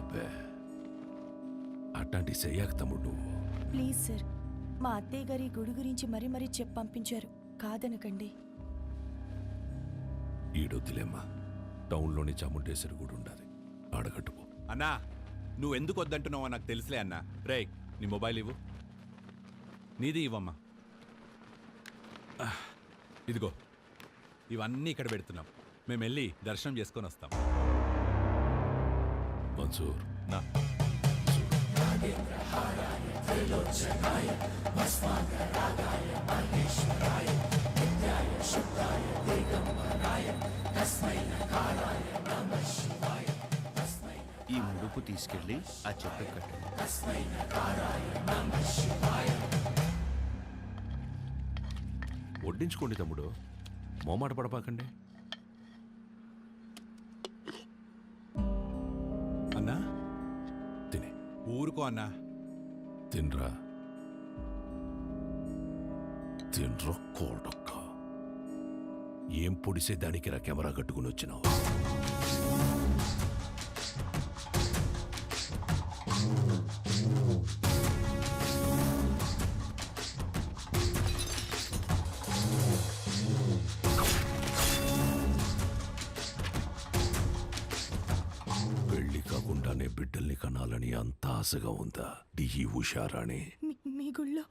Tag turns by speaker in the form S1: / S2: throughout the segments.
S1: అబ్బే అట్లాంటి చెయ్యాక తమ్ముడు నువ్వు.
S2: ప్లీజ్ సార్, మా అత్తయ్య గారి గుడి గురించి మరీ మరీ చెప్పి పంపించారు, కాదనకండి.
S1: ఈడొద్దులేమ్మా, టౌన్లోని చాముండేశ్వరి గుడి ఉండాలి, ఆడగట్టుపో.
S3: అన్నా నువ్వెందుకు వద్దంటున్నావో నాకు తెలుసులే అన్నా. రేయ్ నీ మొబైల్ ఇవ్వు. నీది ఇవ్వమ్మా. ఇదిగో ఇవన్నీ ఇక్కడ పెడుతున్నాం. మేము వెళ్ళి దర్శనం చేసుకొని వస్తాం.
S1: మన్సూర్
S3: నా
S4: ఈ ముడుపు తీసుకెళ్ళి ఆ చెట్టు కట్టండి.
S1: వడ్డించుకోండి తమ్ముడు, మోమాట పడపాకండి.
S3: అన్నా
S1: తినే
S3: ఊరుకో అన్నా.
S1: తినరా, తినరా కోడక్క. ఏం పొడిసే దానికి రా కెమెరా కట్టుకుని వచ్చినావు? పెళ్లి కాకుండానే బిడ్డల్ని కనాలని అంత ఆశగా ఉందా ఈ ఉషారాణి?
S2: మీ గుళ్ళో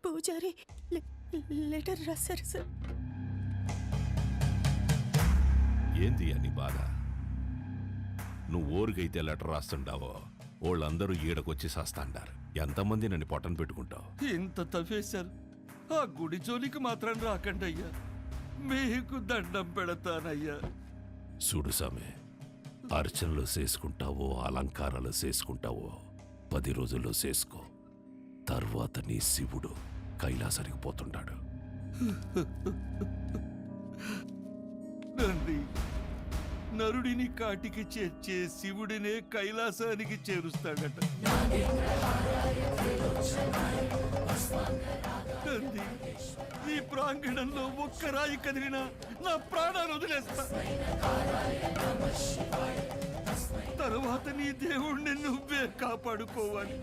S2: పూజారి లెటర్ రాశారు సార్.
S1: ఏంది అని బాధ? నువ్వు ఊరికైతే లెటర్ రాస్తుండావో వాళ్ళందరూ ఈడకొచ్చి సాస్తాండారు. ఎంతమంది నన్ను పొట్టను పెట్టుకుంటావు?
S4: ఇంత తవ్వేశారు, ఆ గుడి జోలికి మాత్రం రాకండి అయ్యా, మీకు దండం పెడతానయ్యా.
S1: చూడు సామె, అర్చనలు చేసుకుంటావో అలంకారాలు చేసుకుంటావో 10 రోజుల్లో చేసుకో. తర్వాత నీ శివుడు కైలాసానికి పోతుంటాడు.
S4: తండ్రి, నరుడిని కాటికి చేర్చే శివుడినే కైలాసానికి చేరుస్తాడట. తండ్రి, ఈ ప్రాంగణంలో ఒక్క రాయి కదిలినా నా ప్రాణాలు వదిలేస్తా. తరువాత నీ దేవుణ్ణి నువ్వే కాపాడుకోవాలి.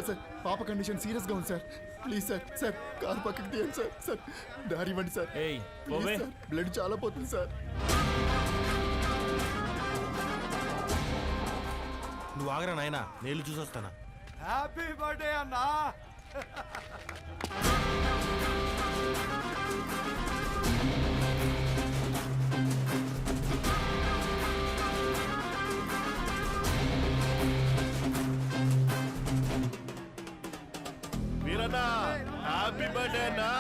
S5: సార్ పాప కండిషన్ సీరియస్ గా ఉంది సార్. ప్లీజ్ సార్ కారు పక్కకి తీయండి సార్. దారి ఇవ్వండి సార్. బ్లడ్ చాలా పోతుంది సార్.
S6: నువ్వు ఆగరా నాయనా, నేను చూసొస్తానా.
S7: హ్యాపీ బర్త్డే అన్నా.
S6: వీరన్నా, హ్యాపీ బర్త్డే అన్నా.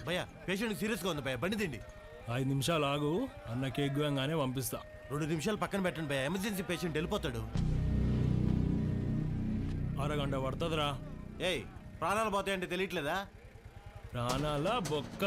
S6: భయ్యా, పేషెంట్ సీరియస్ గా ఉంది భయ్యా, బండి తిండి.
S8: 5 నిమిషాలు ఆగు, అన్న కేక్ గోయంగానే పంపిస్తా.
S6: 2 నిమిషాలు పక్కన పెట్టండి భయ్యా, ఎమర్జెన్సీ పేషెంట్ వెళ్ళిపోతాడు.
S8: అరగంట పడుతుందిరా.
S6: ఏయ్, ప్రాణాలు పోతాయంటే తెలియట్లేదా?
S8: ప్రాణాల బొక్క.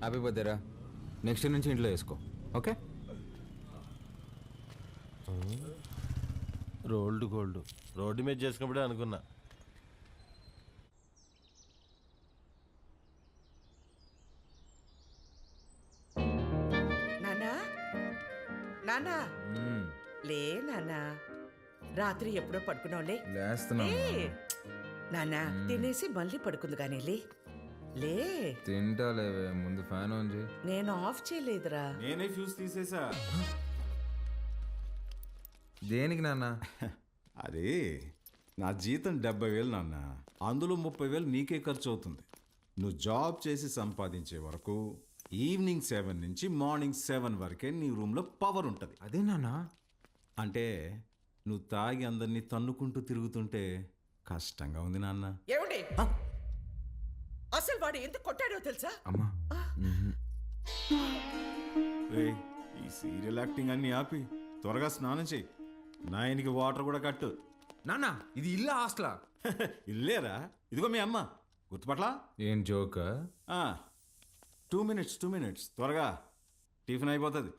S9: హ్యాపీ బర్త్డేరా. నెక్స్ట్ నుంచి ఇంట్లో వేసుకో, ఓకే?
S6: రోల్డ్ గోల్డ్ రోడ్డు మీద చేసుకున్నప్పుడే అనుకున్నా.
S10: నానా నానా లే నాన్నా, రాత్రి ఎప్పుడో పడుకున్నావులే.
S9: లేస్తున్నా
S10: లే నాన్నా, తినేసి మళ్ళీ పడుకుంది కానీ లే. లే,
S9: తింటా లేవే, ముందు ఫ్యాన్ ఆన్ చేయి.
S10: నేను ఆఫ్ చేయలేదురా.
S11: నేనే ఫ్యూజ్ తీసేసా.
S9: దేనికి నాన్న?
S11: అది నా జీతం 70,000 నాన్న, అందులో 30,000 నీకే ఖర్చు అవుతుంది. నువ్వు జాబ్ చేసి సంపాదించే వరకు ఈవినింగ్ 7 నుంచి మార్నింగ్ 7 వరకే నీ రూమ్లో పవర్ ఉంటుంది.
S9: అదే నాన్న.
S11: అంటే నువ్వు తాగి అందరినీ తన్నుకుంటూ తిరుగుతుంటే కష్టంగా ఉంది నాన్న.
S10: ఏమండి, అసలు వాడు ఎందుకు కొట్టాడో తెలుసా?
S9: అమ్మా
S11: రేయ్, ఈ సీరియల్ యాక్టింగ్ అన్ని ఆపి త్వరగా స్నానం చేయి. నాయనికి వాటర్ కూడా కట్టు.
S9: నాన్న, ఇది ఇల్లా హాస్టలా?
S11: ఇల్లేరా, ఇదిగో మీ అమ్మ. గుర్తుపట్లా?
S9: ఏం జోక్?
S11: 2 minutes త్వరగా టిఫిన్ అయిపోతుంది.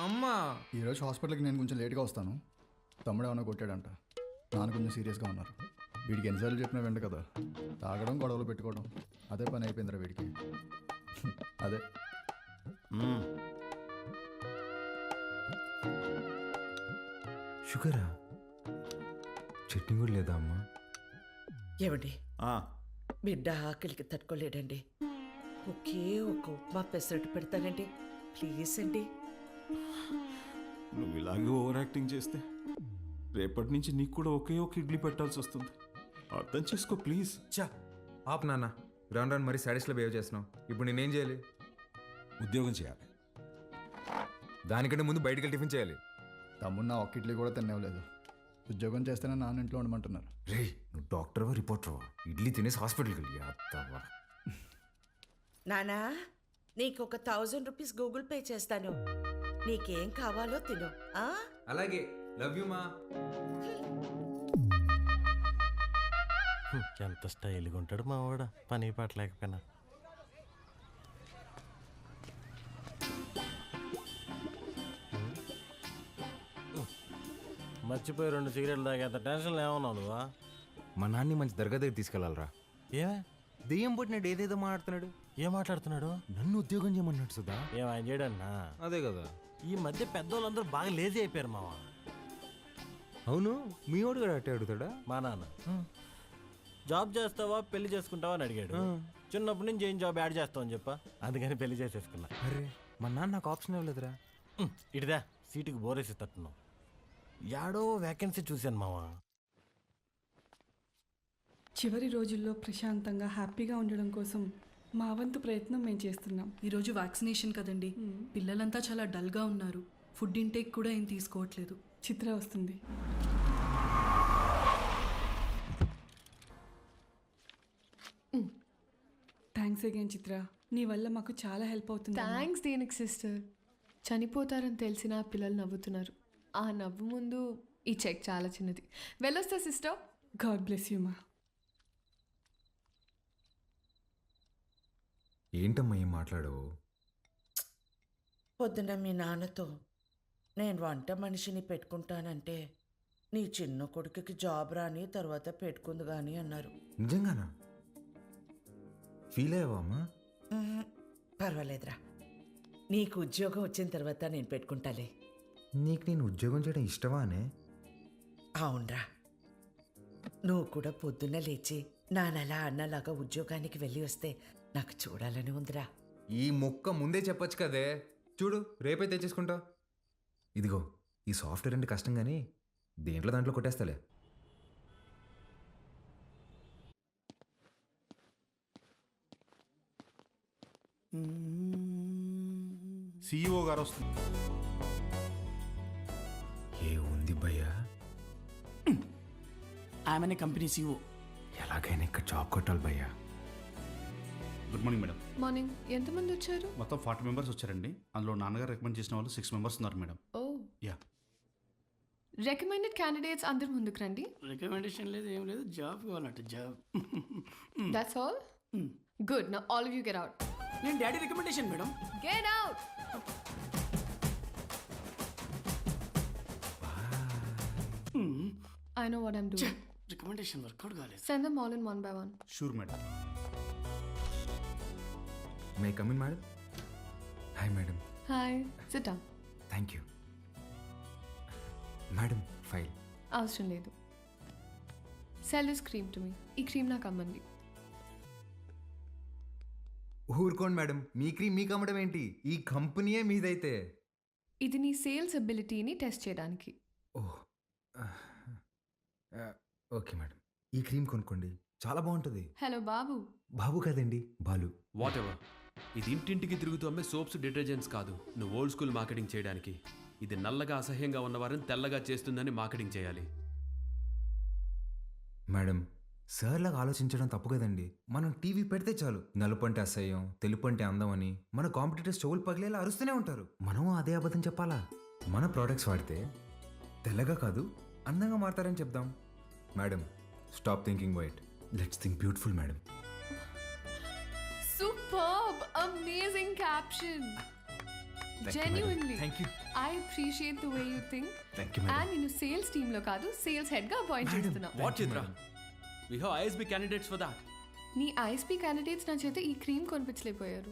S9: అమ్మా,
S5: ఈరోజు హాస్పిటల్కి నేను కొంచెం లేట్గా వస్తాను. తమ్ముడు ఏమైనా కొట్టాడంట. నాన్న కొంచెం సీరియస్గా ఉన్నారు. వీడికి ఎన్నిసార్లు చెప్పినా వెంట కదా, తాగడం గొడవలు పెట్టుకోవడం అదే పని అయిపోయిందిరా వీడికి. అదే
S9: షుగరా? చట్నీ కూడా లేదా అమ్మా?
S10: ఏమండి,
S11: ఆ,
S10: బిడ్డ ఆకలికి తట్టుకోలేడండి. ఒకే ఒక ఉప్మా పెసరట్టు పెడతానండి, ప్లీజ్ అండి.
S11: నువ్వు ఇలాగే ఓవర్ యాక్టింగ్ చేస్తే రేపటి నుంచి నీకు కూడా ఒకే ఒక ఇడ్లీ పెట్టాల్సి వస్తుంది. అర్థం చేసుకో ప్లీజ్.
S9: చా ఆప్ నాన్న, రాను రాను మరీ సాడీస్లో బిహేవ్ చేస్తున్నావు. ఇప్పుడు నేనేం చేయాలి?
S11: ఉద్యోగం చేయాలి.
S9: దానికంటే ముందు బయటికి వెళ్ళి టిఫిన్ చేయాలి.
S5: తమ్ముడు నా ఒక్క ఇడ్లీ కూడా తినేవలేదు. ఉద్యోగం చేస్తేనే నాన్న ఇంట్లో ఉండమంటున్నారు.
S9: రే, నువ్వు డాక్టర్వా రిపోర్టర్వా? ఇడ్లీ తినేసి హాస్పిటల్కి వెళ్ళి అత్తవా.
S10: నానా, నీకు ఒక 1000 రూపీస్ గూగుల్ పే చేస్తాను. నీకేం కావాలో తిను. ఆ?
S9: అలాగే, లవ్ యూ మా.
S6: ఎంత స్టైల్గా ఉంటాడు మా వాడు, పని పాట లేకపోయినా. మర్చిపోయి 2 సిగరెట్లు తాగేంత టెన్షన్ ఏమన్నావు నువ్వా?
S9: మా నాన్ని మంచి దర్గా దగ్గర తీసుకెళ్ళాలరా.
S6: ఏమే
S9: దెయ్యం పుట్టినాడు, ఏదేదో మాట్లాడుతున్నాడు.
S6: ఏం మాట్లాడుతున్నాడు?
S9: నన్ను ఉద్యోగం చేయమన్నాడు సుధా.
S6: ఏం ఆయన చేయడన్నా?
S9: అదే కదా.
S6: ఈ మధ్య పెద్దోళ్ళందరూ బాగా లేజీ అయిపోయారు మావా.
S9: అవును, మీ వాడు కూడా అట్టే అడుగుతాడా?
S6: మా నాన్న జాబ్ చేస్తావా పెళ్లి చేసుకుంటావా అని అడిగాడు. చిన్నప్పటి నుంచి ఏం జాబ్ యాడ్ చేస్తావు అని చెప్పా, అందుకని పెళ్లి చేసేసుకున్నా.
S9: అరే, మా నాన్న నాకు ఆప్షన్ ఇవ్వలేదురా.
S6: ఇటుదా సీటుకి బోరేసి తట్టున్నావు. యాడో వ్యాకెన్సీ చూశాను మావా.
S12: చివరి రోజుల్లో ప్రశాంతంగా హ్యాపీగా ఉండడం కోసం మా వంతు ప్రయత్నం మేము చేస్తున్నాం.
S2: ఈరోజు వ్యాక్సినేషన్ కదండి, పిల్లలంతా చాలా డల్గా ఉన్నారు. ఫుడ్ ఇంటేక్ కూడా ఏం తీసుకోవట్లేదు.
S12: చిత్ర వస్తుంది. థ్యాంక్స్ అగైన్ చిత్ర, నీ వల్ల మాకు చాలా హెల్ప్ అవుతుంది.
S13: థ్యాంక్స్ దేనికి సిస్టర్. చనిపోతారని తెలిసిన పిల్లలు నవ్వుతున్నారు. ఆ నవ్వు ముందు ఈ చెక్ చాలా చిన్నది. వెళ్ళొస్తా సిస్టర్.
S12: గాడ్ బ్లెస్ యూ మా.
S9: ఏంటమ్మా ఏం మాట్లాడవు?
S10: పొద్దున మీ నాన్నతో నేను వంట మనిషిని పెట్టుకుంటానంటే నీ చిన్న కొడుకుకి జాబ్ రాని తర్వాత పెట్టుకుంది కానీ అన్నారు.
S9: నిజంగానా? ఫీల్ అయ్యావా అమ్మా?
S10: పర్వాలేదురా, నీకు ఉద్యోగం వచ్చిన తర్వాత నేను పెట్టుకుంటాలే.
S9: నీకు నేను ఉద్యోగం చేయడం ఇష్టమానే?
S10: అవునరా, నువ్వు కూడా పొద్దున్న లేచి నానలా అన్నలాగా ఉద్యోగానికి వెళ్ళి వస్తే నాకు చూడాలని ఉందిరా.
S9: ఈ మొక్క ముందే చెప్పొచ్చు కదే. చూడు, రేపే తెచ్చేసుకుంటా. ఇదిగో, ఈ సాఫ్ట్వేర్ అంటే కష్టం కానీ దేంట్లో దాంట్లో కొట్టేస్తాలే.
S11: CEO గారు వస్తుంది.
S9: ఏ ఉంది భయ్యా?
S7: ఆమెనే కంపెనీ CEO.
S9: ఎలాగైనా ఇక్కడ జాబ్ కొట్టాలి భయ్యా.
S14: Good morning madam.
S13: మార్నింగ్. ఎంతమంది వచ్చారు?
S14: మొత్తం 40 మెంబర్స్ వచ్చారండి. అందులో నాన్నగారు రికమెండ్ చేసిన వాళ్ళు 6 మెంబర్స్ ఉన్నారు madam.
S13: Oh
S14: yeah.
S13: Recommended candidates అందరు ముందుకు రండి.
S7: రికమెండేషన్ లేదు, ఏం లేదు, జాబ్ కావాలంటే job.
S13: That's all. Good. Now all of you get out.
S7: నేను daddy recommendation madam.
S13: Get out. I know what I'm doing.
S7: Recommendation work out కాలేదు.
S13: Send them all in one by one.
S14: Sure madam.
S9: May come in madam? Hi madam.
S13: Hi. Sit down.
S9: Thank you. Madam file.
S13: అవసరం లేదు. Sell this cream to me. ఈ cream నాకు అమ్మంది.
S9: ఊరుకోండి madam, మీ cream మీకు అమ్మడం ఏంటి? ఈ కంపెనీయే మీదైతే.
S13: ఇది నీ సేల్స్ అబిలిటీని టెస్ట్ చేయడానికి.
S9: ఓహ్ ఓకే మేడం, ఈ క్రీమ్ కొనుక్కోండి, చాలా బాగుంటుంది.
S13: హలో బాబు.
S9: బాబు కాదండి, బాలు.
S15: What ever. ఇది ఇంటింటికి తిరుగుతూ అమ్మే సోప్స్, డిటర్జెంట్స్ కాదు. నువ్వు ఓల్డ్ స్కూల్ మార్కెటింగ్ చేయడానికి. ఇది నల్లగా అసహ్యంగా ఉన్నవారిని తెల్లగా చేస్తుందని మార్కెటింగ్ చేయాలి.
S9: మేడం, సార్లాగా ఆలోచించడం తప్పు కదండి. మనం టీవీ పెడితే చాలు నలుపు అంటే అసహ్యం, తెలుపు అంటే అందం అని మన కాంపిటీటర్స్ చెవులు పగిలేలా అరుస్తూనే ఉంటారు. మనం అదే అబద్ధం చెప్పాలా? మన ప్రోడక్ట్స్ వాడితే తెల్లగా కాదు అందంగా మారతారని చెప్దాం. Madam, stop thinking white, let's think beautiful madam.
S13: Superb, amazing caption. Genuinely.
S9: Thank you.
S13: I appreciate the way you think.
S9: Thank you, madam.
S13: And నేను సేల్స్ టీమ్ లో కాదు, సేల్స్ హెడ్ గా అపాయింట్ చేస్తున్నా.
S15: What Chitra, we have ISB candidates for that.
S13: నీ ISB candidates నా చేత ఈ cream కొనిపించలేకపోయారు.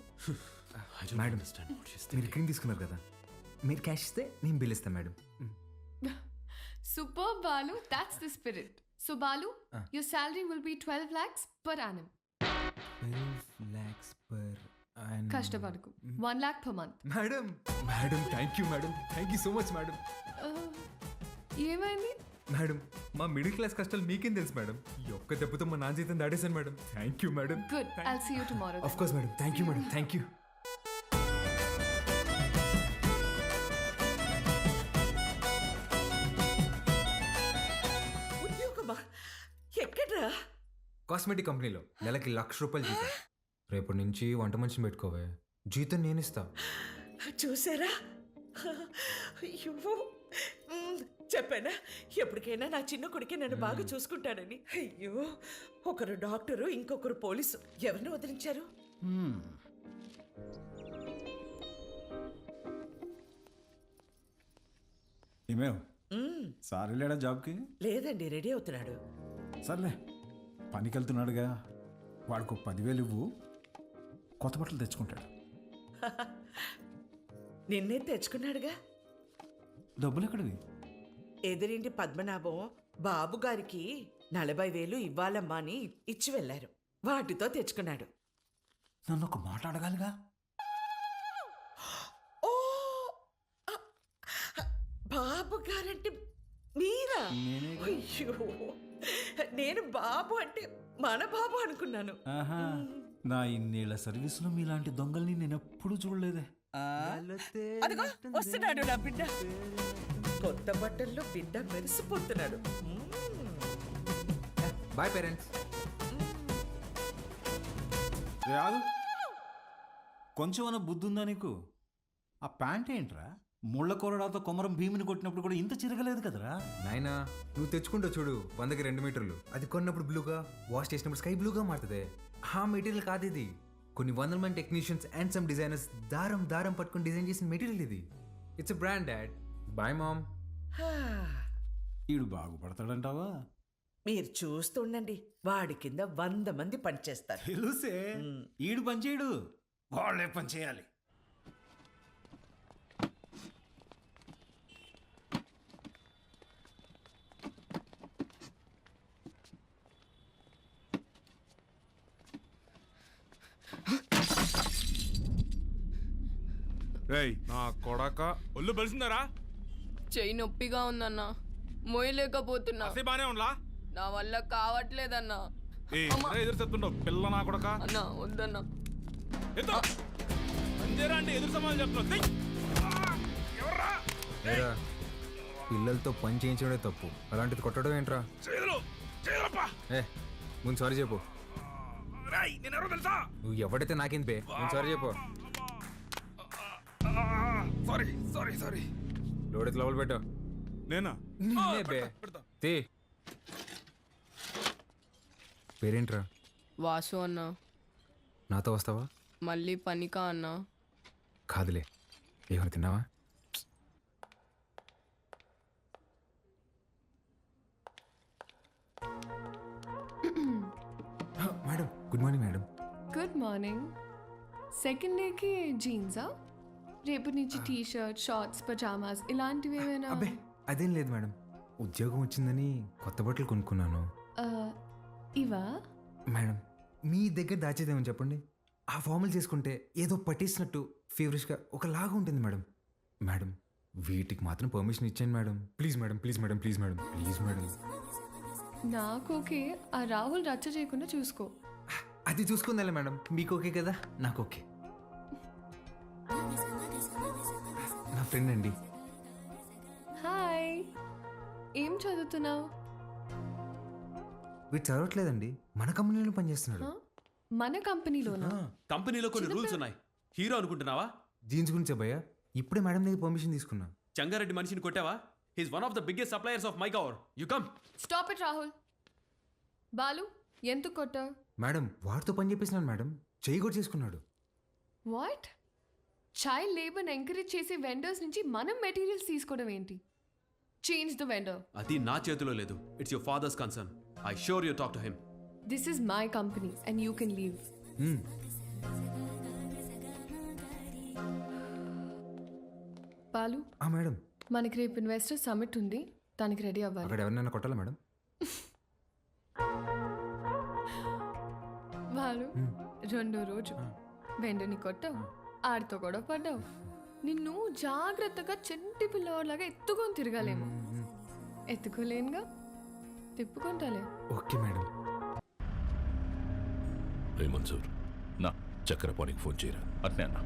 S9: మేడం, మీరు క్రీమ్ తీసుకున్నారు కదా, మీరు క్యాష్ ఇస్తే నేను బిల్ ఇస్తాను madam.
S13: Super Balu, that's the spirit. So Balu, your salary will be 12 lakhs per annum.
S9: 12 lakhs per annum.
S13: కష్టపడకు. 1 lakh per month.
S9: Madam, madam thank you madam, thank you so much madam.
S13: ఏమైంది?
S9: Madam, మా middle class కష్టాలు మీకేం తెలుసు madam. ఈ ఒక్క దెబ్బతో మా నాన్న జీతం దాడేశాను madam. Thank you madam.
S13: Good. I'll see you tomorrow.
S9: Of course madam, thank you madam, thank you.
S10: ఉద్యోగమా? ఎక్కడ్రా?
S9: కాస్మెటిక్ కంపెనీలో నెలకి 1,00,000 రూపాయలు జీతం. రేపటి నుంచి వంట మనిషిని పెట్టుకోవే, జీతం నేను ఇస్తా.
S10: చూసారా? అయ్యో, చెప్పానా ఎప్పటికైనా నా చిన్న కొడుకే నన్ను బాగా చూసుకుంటాడని. అయ్యో, ఒకరు డాక్టరు, ఇంకొకరు పోలీసు. ఎవరిని వదిలించారు?
S11: ఏమేవ్ సార్ వెళ్ళాడా జాబ్కి?
S10: లేదండి, రెడీ అవుతున్నాడు.
S11: సర్లే, పనికి వెళ్తున్నాడుగా, వాడికి 10,000 ఇవ్వు, కొత్త బట్టలు తెచ్చుకుంటాడు.
S10: నిన్నే తెచ్చుకున్నాడుగా.
S11: డబ్బులు ఎక్కడివి?
S10: ఎదురింటి పద్మనాభం బాబు గారికి 40,000 ఇవ్వాలమ్మా అని ఇచ్చి వెళ్ళారు. వాటితో తెచ్చుకున్నాడు.
S11: నన్ను ఒక మాట అడగాలిగా.
S10: ఓ, బాబు గారంటే మీరా? అయ్యో, నేను బాబు అంటే మన బాబు అనుకున్నాను.
S11: నా ఇన్నేళ్ల సర్వీసులో మీలాంటి దొంగల్ని నేను ఎప్పుడూ చూడలేదే.
S10: అదిగో వస్తున్నాడు నా బిడ్డ. కొత్త బట్టల్లో బిడ్డ మెరిసిపోతున్నాడు.
S9: Boy parents.
S11: రాదు, కొంచెమన్నా బుద్ధి ఉందా నీకు? ఆ ప్యాంట్ ఏంట్రా? ముళ్ళ కొరడాతో కొమరం భీమిని కొట్టినప్పుడు కూడా ఇంత చిరగలేదు కదరా.
S9: నాయనా, నువ్వు తెచ్చుకుంటావు చూడు 100కి 2 మీటర్లు. అది కొన్నప్పుడు బ్లూగా, వాష్ చేసినప్పుడు స్కై బ్లూగా మారుతుంది. ఆ మెటీరియల్ కాదు ఇది. కొన్ని 100 మంది టెక్నీషియన్స్ అండ్ సమ్ డిజైనర్స్ దారం దారం పట్టుకొని డిజైన్ చేసిన మెటీరియల్ ఇది. It's a brand dad. Bye mom.
S11: ఈడు బాగుపడతాడంటావా?
S10: మీరు చూస్తుండండి, వాడి కింద 100 మంది పనిచేస్తారు.
S11: తెలుసే, ఈడు పని చేయడు, వాళ్ళే పని చేయాలి.
S8: నా కొడక ఒళ్ళు బలిసిందరా?
S13: చెయ్యి నొప్పిగా ఉందన్నా, మోయలేకపోతున్నా.
S8: బానే ఉండలా?
S13: నా వల్ల కావట్లేదన్నా.
S8: ఎదురు చెప్తుండవు పిల్ల నా కొడక.
S13: అన్నా వద్దన్నా.
S8: అంటే ఎదురు సమాధానం చెప్తున్నావు.
S9: పిల్లలతో పని చేయించడమే తప్పు, అలాంటిది కొట్టడం ఏంట్రా? ఏ, ముందు సారీ చెప్పు. నువ్వు ఎవడైతే నాకేంది బే, ముందు సారీ చెప్పు.
S8: సారీ
S9: లోడెత్ లోపల పెట్టు.
S8: నేనా?
S9: బే తీ. పేరేంట్రా?
S13: వాసు అన్నా.
S9: నాతో వస్తావా?
S13: మళ్ళీ పనికా అన్నా?
S9: కాదులే, ఏమైనా తిన్నావా? Madam, good morning madam.
S13: Good morning. Second డేకి జీన్సా? రేపు నుంచి టీ షర్ట్, షార్ట్స్, పజామాస్ ఇలాంటివి ఏమైనా?
S9: అబ్బే అదేం లేదు మేడం, ఉద్యోగం వచ్చిందని కొత్త బట్టలు కొనుక్కున్నాను.
S13: ఆ, ఇవా?
S9: మేడం మీ దగ్గర దాచేదేమని చెప్పండి. ఆ ఫార్మల్ చేసుకుంటే ఏదో పట్టేసినట్టు ఫీవరిష్గా ఒకలాగా ఉంటుంది మేడం. మేడం వీటికి మాత్రం పర్మిషన్ ఇచ్చాను madam. Please madam, please madam, please madam, please madam.
S13: నాకు ఓకే, ఆ రాహుల్ రచ్చ చేయకుండా చూసుకో.
S9: అది చూసుకుందాలే మేడం, మీకు ఓకే కదా, నాకు ఓకే. నా ఫ్రెండ్ అండి.
S13: హాయ్, ఏం చదువుతున్నావు?
S9: వీడు చదవట్లేదండి, మన కంపెనీలో పనిచేస్తున్నాడు.
S13: మన కంపెనీలోనా?
S15: కంపెనీలో కొన్ని రూల్స్ ఉన్నాయి. హీరో అనుకుంటున్నావా?
S9: జీన్స్ గురించి భయ్యా ఇప్పుడే మేడం దగ్గర పర్మిషన్ తీసుకున్నా.
S15: చంగారెడ్డి మనిషిని కొట్టావా? He's one of the biggest suppliers of my cover. You come.
S13: Stop it Rahul. Balu, ఎందుకు కొట్టావు?
S9: మేడం వాడితో పని చేపిస్తున్నాను మేడం, చేయి కూడా చేసుకున్నాడు.
S13: వాట్? చైల్డ్ లేబర్ని ఎంకరేజ్ చేసే వెండర్స్ నుంచి మనం మెటీరియల్స్ తీసుకోవడం ఏంటి? Change the vendor.
S15: అది నా చేతిలో లేదు. It's your father's concern. I sure you talk to him.
S13: This is my company and you can leave. Balu,
S9: madam
S13: మనకి రేపు ఇన్వెస్టర్ సమిట్ ఉంది, దానికి రెడీ అవ్వాలి.
S9: అక్కడ ఎవరినైనా కొట్టాలా మేడం?
S13: బాలు, రెండో రోజు వెండర్ని కొట్టావు, ఆడితో గొడవ పడ్డావు. నిన్ను జాగ్రత్తగా చెంటి పిల్లవాడిలాగా ఎత్తుకొని తిరగాలేమో. ఎత్తుకోలేనుగా, తిప్పుకుంటాలే.
S9: Okay madam.
S1: రే మన్సూర్,
S8: నా
S1: చక్రపాణికి ఫోన్ చేయరా.
S8: అట్నే అన్నా.